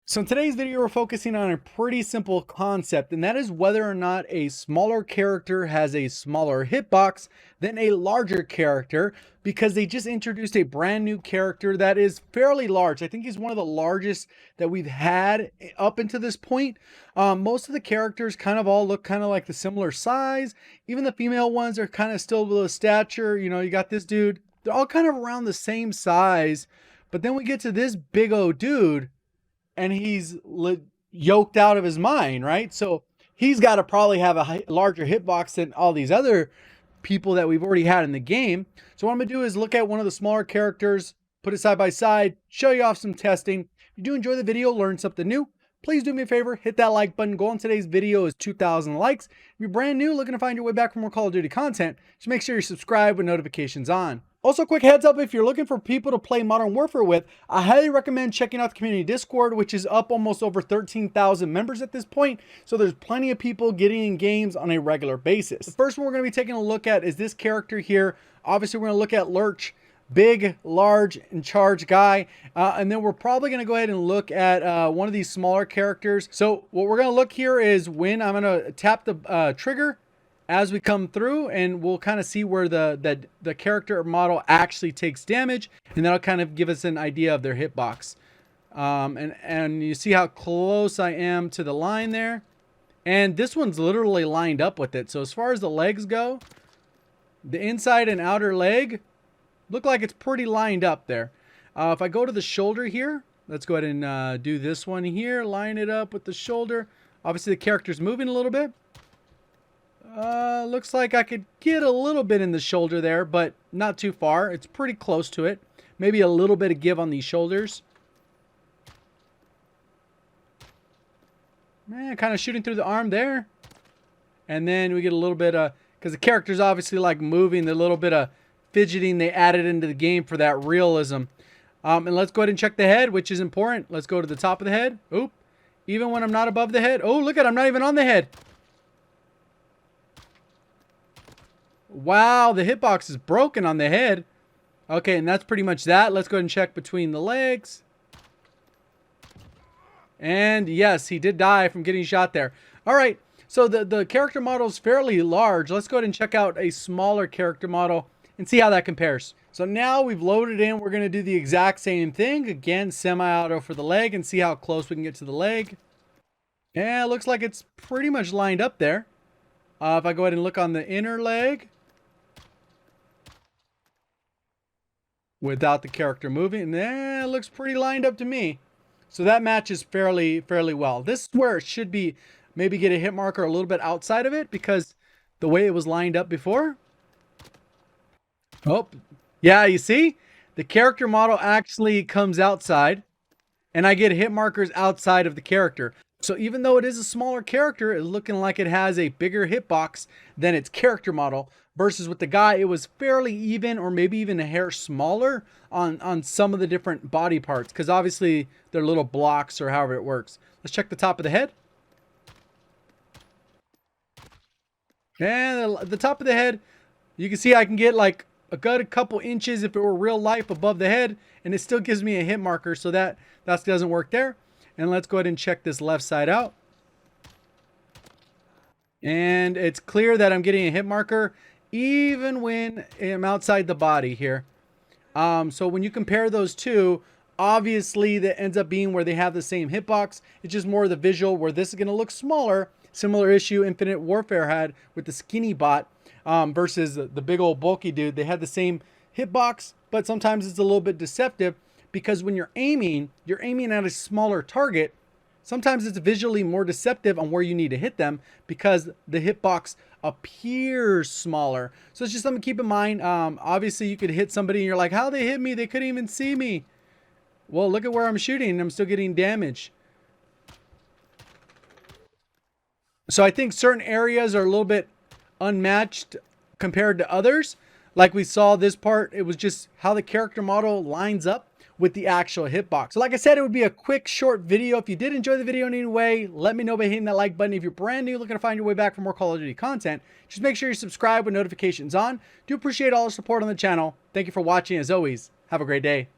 So in today's video, we're focusing on a pretty simple concept, and that is whether or not a smaller character has a smaller hitbox than a larger character, because they just introduced a brand new character that is fairly large. I think he's one of the largest that we've had up until this point. Most of the characters kind of all look kind of like the similar size. Even the female ones are kind of still below stature. You know, you got this dude. They're all kind of around the same size. But then we get to this big old dude, and he's yoked out of his mind, right? So he's got to probably have a larger hitbox than all these other people that we've already had in the game. So what I'm gonna do is look at one of the smaller characters, put it side by side, show you off some testing. If you do enjoy the video, learn something new, please do me a favor, hit that like button. Goal in today's video is 2,000 likes. If you're brand new, looking to find your way back for more Call of Duty content, just make sure you're subscribed with notifications on. Also, quick heads up, if you're looking for people to play Modern Warfare with, I highly recommend checking out the community Discord, which is up almost over 13,000 members at this point. So there's plenty of people getting in games on a regular basis. The first one we're going to be taking a look at is this character here. Obviously, we're going to look at Lurch. Big, large, in charge guy. And then we're probably going to go ahead and look at one of these smaller characters. So what we're going to look here is when I'm going to tap the trigger as we come through, and we'll kind of see where the character model actually takes damage, and that'll kind of give us an idea of their hitbox. And you see how close I am to the line there, and this one's literally lined up with it. So as far as the legs go, the inside and outer leg look like it's pretty lined up there. If I go to the shoulder here, let's go ahead and do this one here, line it up with the shoulder. Obviously the character's moving a little bit. Looks like I could get a little bit in the shoulder there, but not too far. It's pretty close to it. Maybe a little bit of give on these shoulders. Kind of shooting through the arm there. And then we get a little bit of, because the character's obviously like moving, the little bit of fidgeting they added into the game for that realism. And let's go ahead and check the head, which is important. Let's go to the top of the head. Oop. Even when I'm not above the head. Oh, look at it. I'm not even on the head. Wow, the hitbox is broken on the head. Okay, and that's pretty much that. Let's go ahead and check between the legs. And yes, he did die from getting shot there. All right, so the character model is fairly large. Let's go ahead and check out a smaller character model and see how that compares. So now we've loaded in. We're going to do the exact same thing. Again, semi-auto for the leg and see how close we can get to the leg. Yeah, it looks like it's pretty much lined up there. If I go ahead and look on the inner leg, without the character moving, it looks pretty lined up to me. So that matches fairly well. This is where it should be, maybe get a hit marker a little bit outside of it, because the way it was lined up before. Oh, yeah, you see? The character model actually comes outside, and I get hit markers outside of the character. So even though it is a smaller character, it's looking like it has a bigger hitbox than its character model, versus with the guy, it was fairly even, or maybe even a hair smaller on some of the different body parts, because obviously they're little blocks or however it works. Let's check the top of the head. And the top of the head, you can see I can get like a good couple inches if it were real life above the head, and it still gives me a hit marker, so that doesn't work there. And let's go ahead and check this left side out. And it's clear that I'm getting a hit marker even when I'm outside the body here. So when you compare those two, obviously that ends up being where they have the same hitbox. It's just more of the visual, where this is going to look smaller. Similar issue Infinite Warfare had with the skinny bot versus the big old bulky dude. They had the same hitbox, but sometimes it's a little bit deceptive, because when you're aiming at a smaller target. Sometimes it's visually more deceptive on where you need to hit them, because the hitbox appears smaller. So it's just something to keep in mind. Obviously, you could hit somebody and you're like, how they hit me? They couldn't even see me. Well, look at where I'm shooting, and I'm still getting damage. So I think certain areas are a little bit unmatched compared to others. Like we saw this part, it was just how the character model lines up with the actual hitbox. So like I said, it would be a quick, short video. If you did enjoy the video in any way, let me know by hitting that like button. If you're brand new, looking to find your way back for more Call of Duty content, just make sure you subscribe with notifications on. Do appreciate all the support on the channel. Thank you for watching. As always, have a great day.